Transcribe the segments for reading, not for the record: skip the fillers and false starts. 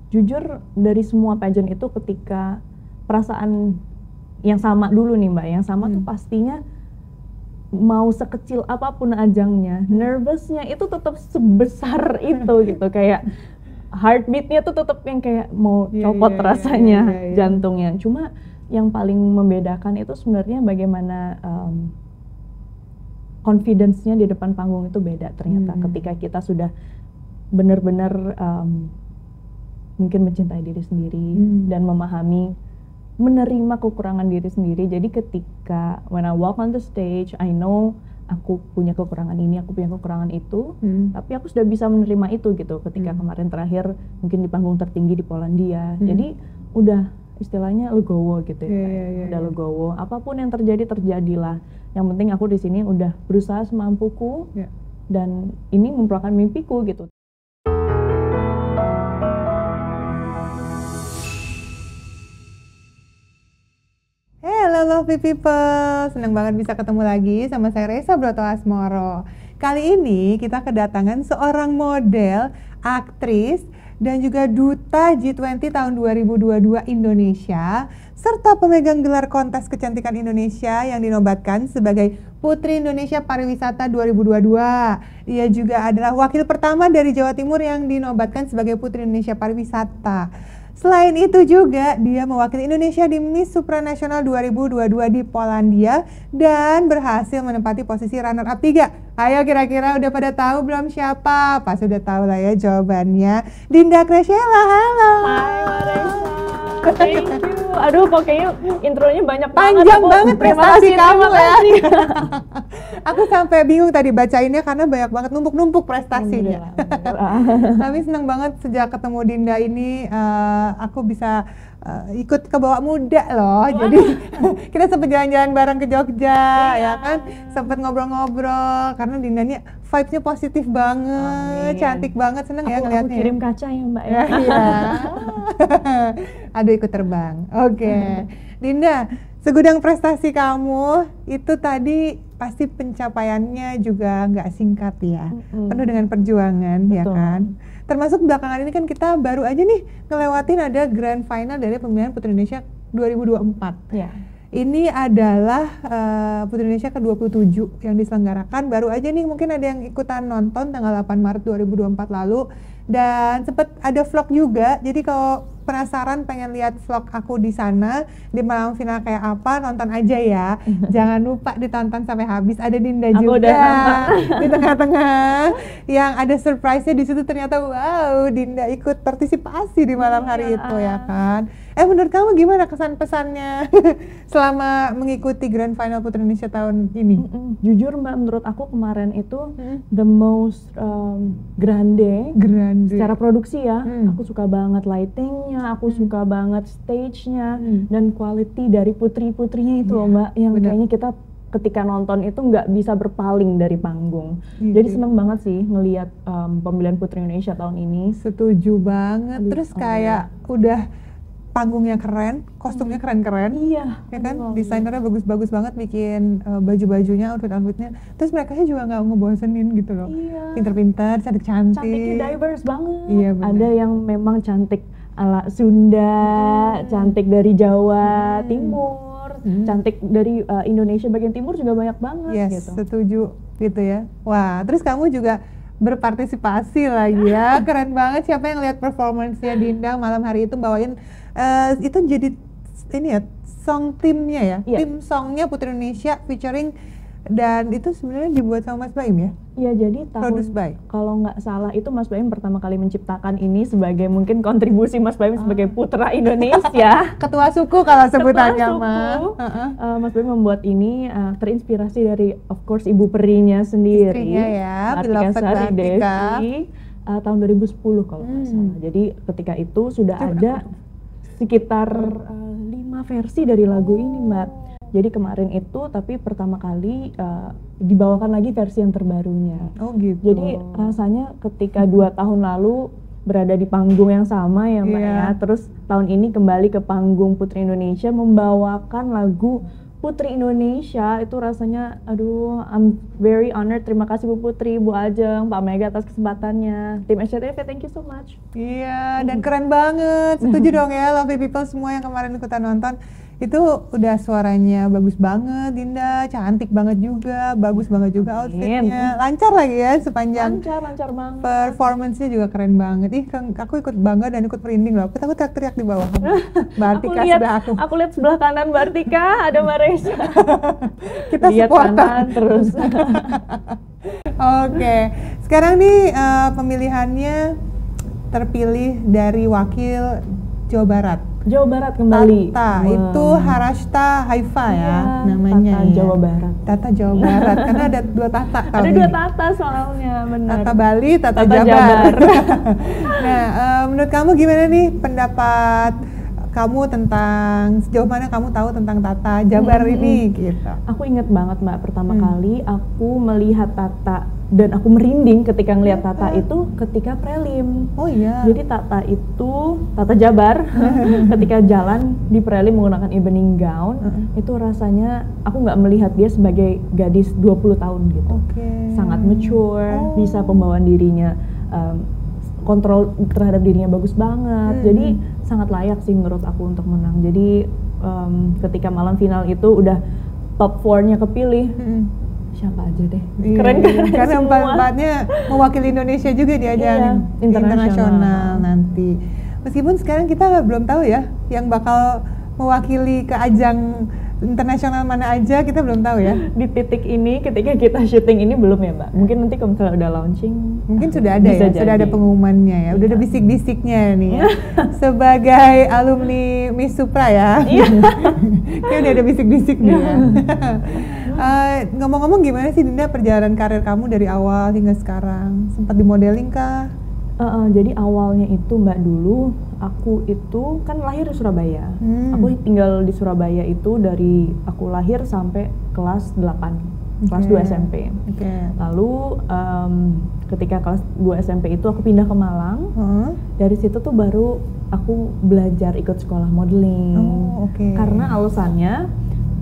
Jujur dari semua pageant itu ketika perasaan yang sama dulu nih Mbak, yang sama tuh pastinya mau sekecil apapun ajangnya, nervousnya itu tetap sebesar itu gitu, kayak heartbeatnya tuh tetap yang kayak mau copot rasanya jantungnya. Cuma yang paling membedakan itu sebenarnya bagaimana confidence-nya di depan panggung itu beda ternyata ketika kita sudah benar-benar mungkin mencintai diri sendiri dan memahami, menerima kekurangan diri sendiri. Jadi ketika when I walk on the stage, I know aku punya kekurangan ini, aku punya kekurangan itu, tapi aku sudah bisa menerima itu gitu. Ketika kemarin terakhir mungkin di panggung tertinggi di Polandia, jadi udah istilahnya legowo gitu ya, udah legowo. Apapun yang terjadi terjadilah. Yang penting aku di sini udah berusaha semampuku dan ini merupakan mimpiku gitu. Halo Lovely People, senang banget bisa ketemu lagi sama saya Reza Broto Asmoro. Kali ini kita kedatangan seorang model, aktris, dan juga duta G20 tahun 2022 Indonesia, serta pemegang gelar kontes kecantikan Indonesia yang dinobatkan sebagai Putri Indonesia Pariwisata 2022. Ia juga adalah wakil pertama dari Jawa Timur yang dinobatkan sebagai Putri Indonesia Pariwisata. Selain itu juga dia mewakili Indonesia di Miss Supranasional 2022 di Polandia dan berhasil menempati posisi runner-up 3. Ayo kira-kira udah pada tahu belum siapa? Pas udah tahu lah ya jawabannya. Dinda Graciela, halo. Hai Marisa, thank you. Aduh kok kayaknya intronya banyak panjang banget prestasi kamu ya. Aku sampai bingung tadi bacainnya karena banyak banget numpuk-numpuk prestasinya. Tapi seneng banget sejak ketemu Dinda ini aku bisa ikut ke bawah muda loh. Jadi kita sempat jalan-jalan bareng ke Jogja, ya kan, sempat ngobrol-ngobrol karena Dinda ini vibes-nya positif banget, cantik banget, seneng ya ngeliatnya. Aku kirim kaca ya Mbak ya. Iya. Aduh ikut terbang. Oke. Dinda, segudang prestasi kamu itu tadi pasti pencapaiannya juga nggak singkat ya, penuh dengan perjuangan. Betul. Ya kan. Termasuk belakangan ini kan kita baru aja nih ngelewatin ada grand final dari pemilihan Putri Indonesia 2024. Ya. Ini adalah Putri Indonesia ke-27 yang diselenggarakan. Baru aja nih mungkin ada yang ikutan nonton tanggal 8 Maret 2024 lalu. Dan sempat ada vlog juga. Jadi kalau penasaran pengen lihat vlog aku di sana di malam final kayak apa, nonton aja ya. Jangan lupa ditonton sampai habis. Ada Dinda aku juga udah di tengah-tengah yang ada surprise-nya di situ. Ternyata wow, Dinda ikut partisipasi di malam hari itu ya kan. Menurut kamu gimana kesan pesannya selama mengikuti Grand Final Putri Indonesia tahun ini? Jujur Mbak, menurut aku kemarin itu the most grande secara produksi ya. Aku suka banget lightingnya, aku suka banget stage-nya, dan quality dari putri-putrinya itu loh Mbak, yang kayaknya kita ketika nonton itu nggak bisa berpaling dari panggung. Jadi seneng banget sih ngelihat pemilihan Putri Indonesia tahun ini. Setuju banget. Terus kayak udah panggungnya keren, kostumnya keren-keren, iya, ya kan, desainernya bagus-bagus banget bikin baju-bajunya, outfit-outfitnya. Terus mereka juga nggak ngebosenin gitu loh, pinter-pinter, cantik-cantik. Cantiknya diverse banget. Iya, ada yang memang cantik ala Sunda, cantik dari Jawa Timur, cantik dari Indonesia bagian timur juga banyak banget. Yes, gitu. Setuju gitu ya. Wah, terus kamu juga berpartisipasi lagi ya, keren banget. Siapa yang lihat performance-nya Dinda malam hari itu bawain itu jadi ini ya song timnya ya, tim songnya Putri Indonesia featuring, dan itu sebenarnya dibuat sama Mas Baim ya? Iya, jadi kalau nggak salah itu Mas Baim pertama kali menciptakan ini sebagai mungkin kontribusi Mas Baim sebagai putra Indonesia. Ketua suku kalau sebutannya mah. Mas Baim membuat ini terinspirasi dari of course ibu perinya sendiri. Istrinya ya, Kartika Sari Devi, tahun 2010 kalau nggak salah. Jadi ketika itu sudah ada sekitar 5 versi dari lagu ini Mbak. Jadi kemarin itu tapi pertama kali dibawakan lagi versi yang terbarunya. Oh gitu. Jadi rasanya ketika 2 tahun lalu berada di panggung yang sama ya Mbak ya. Terus tahun ini kembali ke panggung Putri Indonesia membawakan lagu Putri Indonesia itu rasanya, aduh, I'm very honored. Terima kasih Bu Putri, Bu Ajeng, Pak Mega atas kesempatannya. Tim SCTV, thank you so much. Iya, dan keren banget. Setuju dong ya, Lovely People semua yang kemarin ikutan nonton. Itu udah suaranya bagus banget, Dinda, cantik banget juga, bagus banget juga outfitnya, lancar lagi ya sepanjang. Lancar banget. Performance-nya juga keren banget. Aku ikut bangga dan ikut merinding loh. Aku teriak-teriak di bawah. Mbak Artika sebelah aku. Aku lihat sebelah kanan Mbak Artika ada Mbak Reza. Kita lihat kanan terus. Oke, sekarang nih pemilihannya terpilih dari wakil Jawa Barat. Jawa Barat kembali. Tata, itu Harashta Haifa ya namanya. Tata Jawa Barat. Tata Jawa Barat, karena ada 2 Tata. Ada 2 Tata soalnya, benar. Tata Bali, Tata Jabar. Nah, menurut kamu gimana nih pendapat kamu tentang sejauh mana kamu tahu tentang Tata Jabar ini gitu? Aku ingat banget Mbak, pertama kali aku melihat Tata dan aku merinding ketika ngelihat Tata itu ketika prelim. Oh iya. Jadi Tata itu, Tata Jabar ketika jalan di prelim menggunakan evening gown, itu rasanya aku nggak melihat dia sebagai gadis 20 tahun gitu. Sangat mature, bisa pembawaan dirinya, kontrol terhadap dirinya bagus banget. Jadi sangat layak sih menurut aku untuk menang. Jadi ketika malam final itu udah top 4-nya kepilih, siapa aja deh, keren-keren karena semua. Empatnya mewakili Indonesia juga di ajang internasional nanti. Meskipun sekarang kita belum tahu ya yang bakal mewakili ke ajang internasional mana aja, kita belum tahu ya. Di titik ini ketika kita syuting ini belum ya Mbak, mungkin nanti kalau misalnya udah launching mungkin sudah ada ya, sudah ada pengumumannya ya, udah ada bisik-bisiknya nih ya. Sebagai alumni Miss Supra ya, kayak udah ada bisik-bisik nih ya. Ngomong-ngomong gimana sih Dinda perjalanan karir kamu dari awal hingga sekarang? Sempat di modeling kah? Jadi awalnya itu Mbak, dulu aku itu kan lahir di Surabaya. Aku tinggal di Surabaya itu dari aku lahir sampai kelas 8, kelas 2 SMP. Lalu ketika kelas 2 SMP itu aku pindah ke Malang. Dari situ tuh baru aku belajar ikut sekolah modeling. Karena alasannya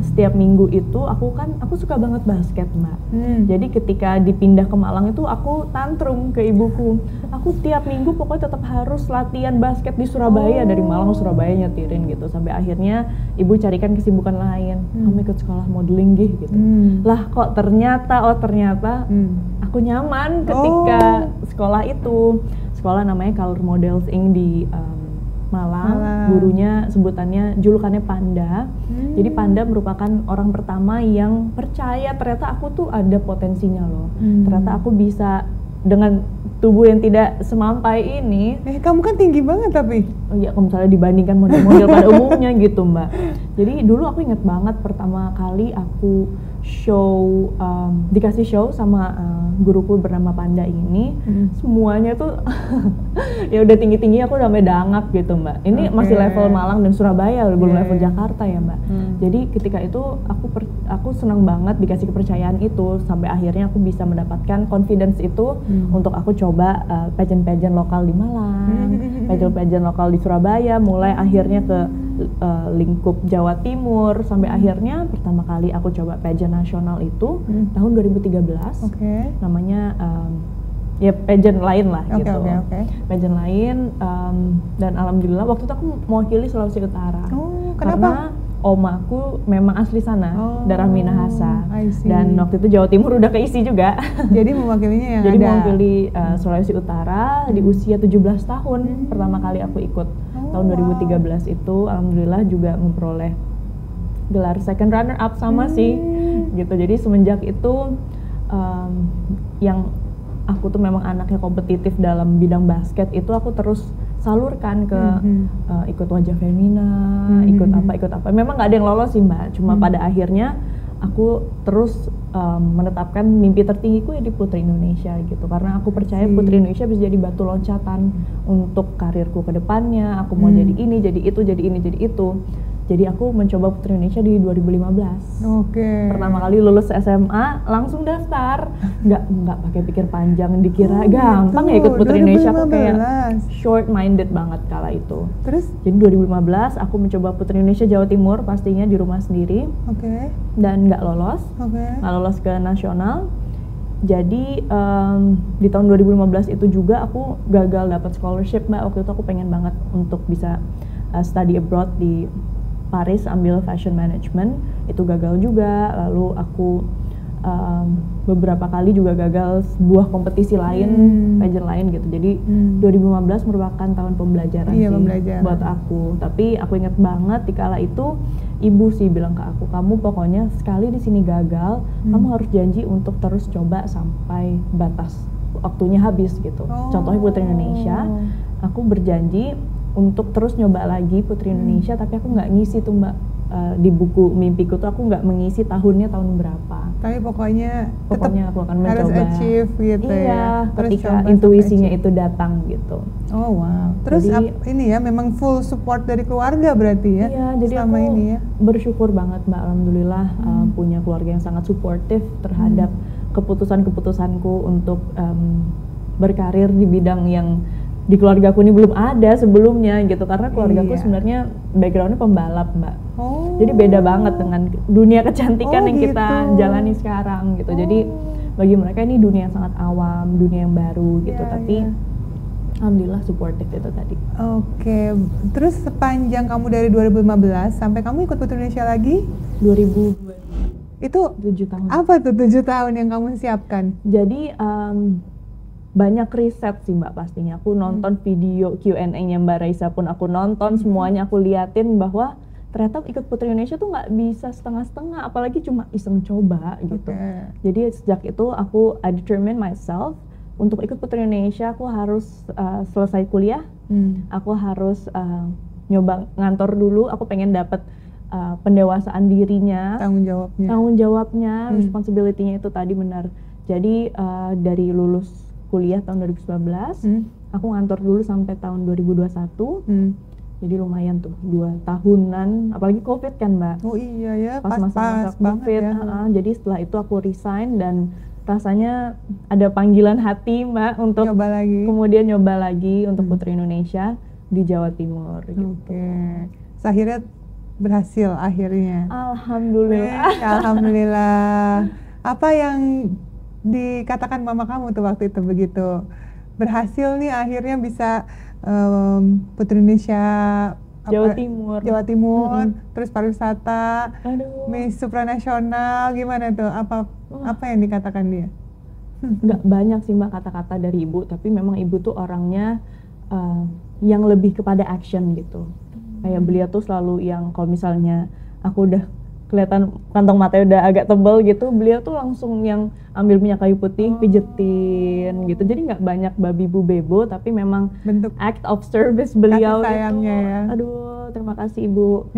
setiap minggu itu aku suka banget basket Mbak. Jadi ketika dipindah ke Malang itu aku tantrum ke ibuku. Aku tiap minggu pokoknya tetap harus latihan basket di Surabaya, dari Malang ke Surabaya nyetirin gitu. Sampai akhirnya ibu carikan kesibukan lain. Kamu ikut sekolah modeling gitu. Lah kok ternyata aku nyaman ketika sekolah itu. Sekolah namanya Color Models Inc. di Malang. Gurunya sebutannya, julukannya Panda. Jadi Panda merupakan orang pertama yang percaya ternyata aku tuh ada potensinya loh. Ternyata aku bisa dengan tubuh yang tidak semampai ini. Kamu kan tinggi banget tapi. Oh iya, kalau misalnya dibandingkan model-model pada umumnya gitu Mbak. Jadi dulu aku ingat banget pertama kali aku dikasih show sama guruku bernama Panda ini, semuanya tuh ya udah tinggi-tinggi, aku udah sampai dangak gitu Mbak. Ini masih level Malang dan Surabaya, belum level Jakarta ya Mbak. Jadi ketika itu aku senang banget dikasih kepercayaan itu, sampai akhirnya aku bisa mendapatkan confidence itu untuk aku coba pageant-pageant lokal di Malang, pageant-pageant lokal di Surabaya, mulai akhirnya ke lingkup Jawa Timur, sampai akhirnya pertama kali aku coba pageant nasional itu tahun 2013. Namanya ya pageant lain lah gitu. Pageant lain, dan alhamdulillah waktu itu aku mewakili Sulawesi Utara. Karena omaku memang asli sana, darah Minahasa. Dan waktu itu Jawa Timur udah keisi juga. Jadi mewakilinya yang Jadi mewakili Sulawesi Utara di usia 17 tahun. Pertama kali aku ikut tahun 2013 itu, alhamdulillah juga memperoleh gelar second runner up sama sih gitu. Jadi semenjak itu yang aku tuh memang anaknya kompetitif dalam bidang basket itu, aku terus salurkan ke ikut Wajah Femina, ikut apa. Memang nggak ada yang lolos sih Mbak, cuma pada akhirnya aku terus menetapkan mimpi tertinggiku ya di Putri Indonesia gitu, karena aku percaya Putri Indonesia bisa jadi batu loncatan untuk karirku ke depannya. Aku mau jadi ini, jadi itu, jadi ini, jadi itu. Jadi aku mencoba Putri Indonesia di 2015. Pertama kali lulus SMA langsung daftar, nggak pakai pikir panjang, dikira gampang ya ikut Putri Indonesia. Aku kayak short minded banget kala itu. Terus? Jadi 2015 aku mencoba Putri Indonesia Jawa Timur, pastinya di rumah sendiri. Dan nggak lolos, nggak lolos ke nasional. Jadi di tahun 2015 itu juga aku gagal dapat scholarship, Mbak. Waktu itu aku pengen banget untuk bisa study abroad di Paris, ambil fashion management, itu gagal juga. Lalu aku beberapa kali juga gagal sebuah kompetisi lain, pageant lain gitu. Jadi 2015 merupakan tahun pembelajaran sih buat aku. Tapi aku inget banget di kala itu ibu sih bilang ke aku, kamu pokoknya sekali di sini gagal, kamu harus janji untuk terus coba sampai batas waktunya habis gitu. Contohnya Putri Indonesia, aku berjanji untuk terus nyoba lagi Putri Indonesia, tapi aku nggak ngisi tuh Mbak, di buku mimpiku tuh aku nggak mengisi tahun berapa. Tapi pokoknya aku akan mencoba. Harus achieve gitu ya. Ketika intuisinya itu datang gitu. Oh wow. Terus jadi, ini ya memang full support dari keluarga berarti ya? Iya, jadi selama aku ini ya. Bersyukur banget Mbak, alhamdulillah punya keluarga yang sangat suportif terhadap keputusanku untuk berkarir di bidang yang di keluarga aku ini belum ada sebelumnya gitu, karena keluarga aku sebenarnya backgroundnya pembalap Mbak. Jadi beda banget dengan dunia kecantikan yang kita jalani sekarang gitu. Jadi bagi mereka ini dunia yang sangat awam, dunia yang baru gitu. Tapi alhamdulillah supportive itu tadi. Terus sepanjang kamu dari 2015 sampai kamu ikut Putri Indonesia lagi? 2002. Itu 7 tahun. Apa tuh 7 tahun yang kamu siapkan? Jadi banyak riset sih Mbak pastinya. Aku nonton video Q&A-nya Mbak Raisa pun aku nonton, semuanya aku liatin bahwa ternyata ikut Putri Indonesia tuh nggak bisa setengah-setengah, apalagi cuma iseng coba gitu. Jadi sejak itu I determine myself untuk ikut Putri Indonesia aku harus selesai kuliah, aku harus nyoba ngantor dulu, aku pengen dapat pendewasaan dirinya, tanggung jawabnya, responsibility-nya itu tadi benar. Jadi dari lulus kuliah tahun 2019, aku ngantor dulu sampai tahun 2021. Jadi lumayan tuh 2 tahunan, apalagi COVID kan Mbak. Oh iya ya, pas masa COVID ya. Jadi setelah itu aku resign dan rasanya ada panggilan hati Mbak untuk kemudian nyoba lagi untuk Putri Indonesia di Jawa Timur gitu. Akhirnya berhasil akhirnya. Alhamdulillah. Alhamdulillah. Apa yang dikatakan mama kamu tuh waktu itu begitu berhasil nih akhirnya bisa Putri Indonesia Jawa Timur, terus pariwisata, Miss Supranasional, gimana tuh? Apa yang dikatakan dia? Nggak banyak sih Mbak kata-kata dari ibu, tapi memang ibu tuh orangnya yang lebih kepada action gitu. Kayak beliau tuh selalu yang kalau misalnya aku udah kelihatan kantong matanya udah agak tebal gitu, beliau tuh langsung yang ambil minyak kayu putih, pijetin gitu. Jadi nggak banyak babi bu bebo, tapi memang bentuk act of service beliau kasih sayangnya itu. Ya. Aduh, terima kasih Ibu.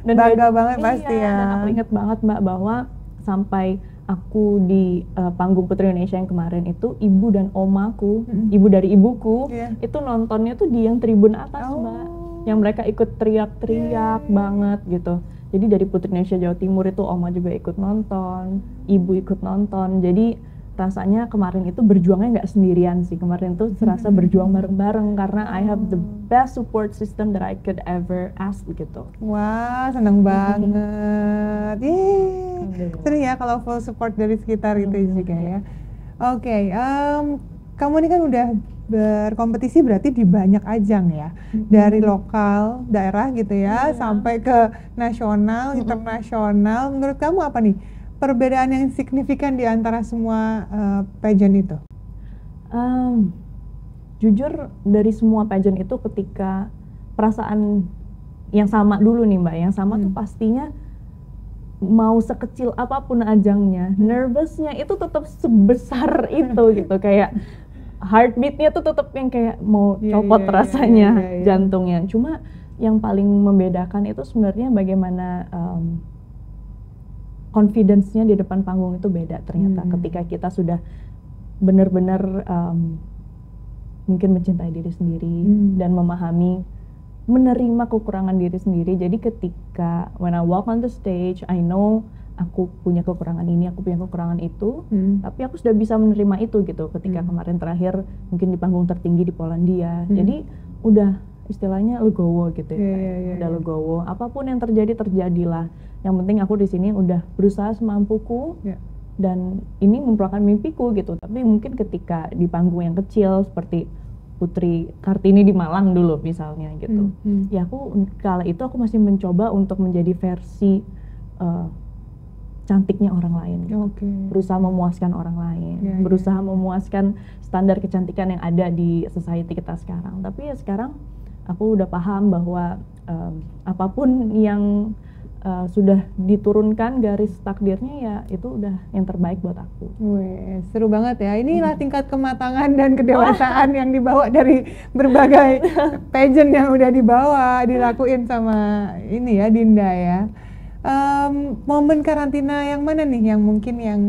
Dan bangga banget pasti ya. Dan aku inget banget Mbak bahwa sampai aku di panggung Putri Indonesia yang kemarin itu, ibu dan omaku, ibu dari ibuku, itu nontonnya tuh di yang tribun atas Mbak. Yang mereka ikut teriak-teriak banget gitu. Jadi dari Putri Indonesia Jawa Timur itu oma juga ikut nonton, ibu ikut nonton. Jadi rasanya kemarin itu berjuangnya nggak sendirian sih. Kemarin tuh serasa berjuang bareng-bareng karena I have the best support system that I could ever ask gitu. Wah, seneng banget. Seru ya kalau full support dari sekitar gitu juga ya. Kamu ini kan udah berkompetisi berarti di banyak ajang ya, dari lokal daerah gitu ya, sampai ke nasional, internasional. Menurut kamu apa nih perbedaan yang signifikan di antara semua pageant itu? Jujur dari semua pageant itu, ketika perasaan yang sama dulu nih Mbak, yang sama tuh pastinya mau sekecil apapun ajangnya, nervousnya itu tetap sebesar itu gitu, kayak heartbeatnya tuh tetap yang kayak mau copot rasanya jantungnya. Cuma yang paling membedakan itu sebenarnya bagaimana confidence-nya di depan panggung itu beda ternyata. Ketika kita sudah benar-benar mungkin mencintai diri sendiri dan memahami menerima kekurangan diri sendiri. Jadi ketika when I walk on the stage, I know aku punya kekurangan ini, aku punya kekurangan itu, tapi aku sudah bisa menerima itu gitu. Ketika kemarin terakhir mungkin di panggung tertinggi di Polandia, jadi udah istilahnya legowo gitu ya, udah legowo. Apapun yang terjadi terjadilah. Yang penting aku di sini udah berusaha semampuku. Dan ini merupakan mimpiku gitu. Tapi mungkin ketika di panggung yang kecil seperti Putri Kartini di Malang dulu misalnya gitu, ya aku kala itu aku masih mencoba untuk menjadi versi cantiknya orang lain gitu. Berusaha memuaskan orang lain, berusaha memuaskan standar kecantikan yang ada di society kita sekarang. Tapi ya sekarang aku udah paham bahwa apapun yang sudah diturunkan garis takdirnya, ya itu udah yang terbaik buat aku. Wih, seru banget ya. Inilah tingkat kematangan dan kedewasaan yang dibawa dari berbagai pageant yang udah dibawa, dilakuin sama ini ya, Dinda ya. Momen karantina yang mana nih yang mungkin yang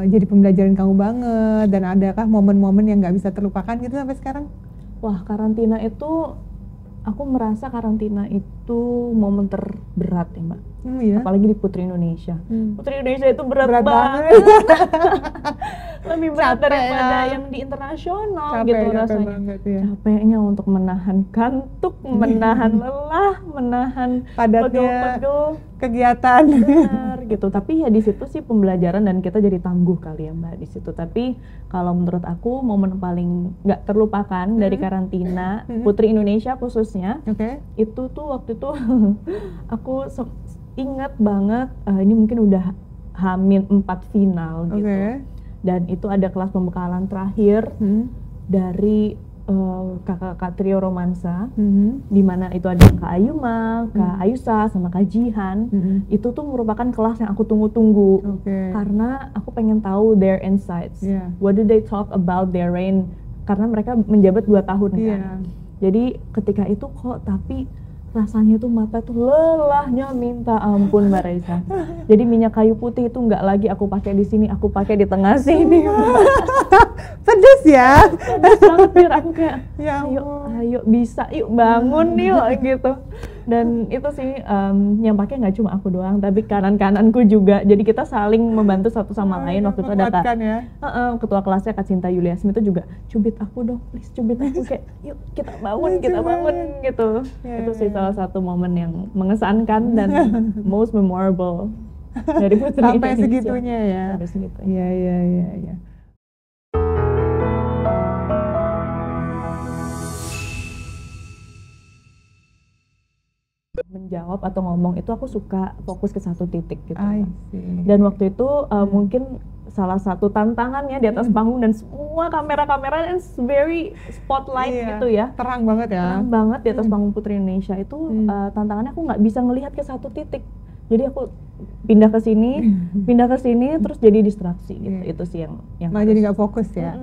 jadi pembelajaran kamu banget, dan adakah momen-momen yang nggak bisa terlupakan gitu sampai sekarang? Wah, karantina itu, aku merasa karantina itu momen terberat ya Mbak. Apalagi di Putri Indonesia. Putri Indonesia itu berat banget. Lebih berat daripada yang di internasional gitu rasanya. Banget, ya. Capeknya untuk menahan kantuk, menahan lelah, menahan pegel-pegel kegiatan. Benar gitu. Tapi ya di situ sih pembelajaran dan kita jadi tangguh kali ya Mbak di situ. Tapi kalau menurut aku momen paling nggak terlupakan dari karantina Putri Indonesia khususnya, itu tuh waktu itu aku ingat banget, ini mungkin udah H-4 final gitu. Dan itu ada kelas pembekalan terakhir dari kakak-kakak trio romansa, di mana itu ada Kak Ayuma, Kak Ayusa, sama Kak Jihan. Itu tuh merupakan kelas yang aku tunggu-tunggu, karena aku pengen tahu their insights. What do they talk about their reign? Karena mereka menjabat 2 tahun kan. Jadi ketika itu kok tapi rasanya tuh mata tuh lelahnya minta ampun Mbak Raisa. Jadi minyak kayu putih itu nggak lagi aku pakai di sini, aku pakai di tengah sini. Pedes ya? Pedes banget biar aku kayak, ya ayo bisa, yuk bangun yuk gitu. Dan itu sih yang pakai nggak cuma aku doang, tapi kanan-kananku juga. Jadi kita saling membantu satu sama lain. Waktu itu ada ketua kelasnya Kak Cinta Yuliasmi itu juga cubit aku dong, please cubit aku, kayak yuk kita bangun gitu. Itu sih salah satu momen yang mengesankan dan most memorable dari Putri Indonesia. Sampai segitunya ya. Sampai segitunya. Iya. Menjawab atau ngomong itu aku suka fokus ke satu titik gitu. Dan waktu itu mungkin salah satu tantangannya di atas panggung, dan semua kamera-kamera is very spotlight gitu ya. Terang banget ya. Terang banget di atas panggung Putri Indonesia itu. Tantangannya aku nggak bisa ngelihat ke satu titik. Jadi aku pindah ke sini, terus jadi distraksi gitu. Itu sih yang jadi nggak fokus ya.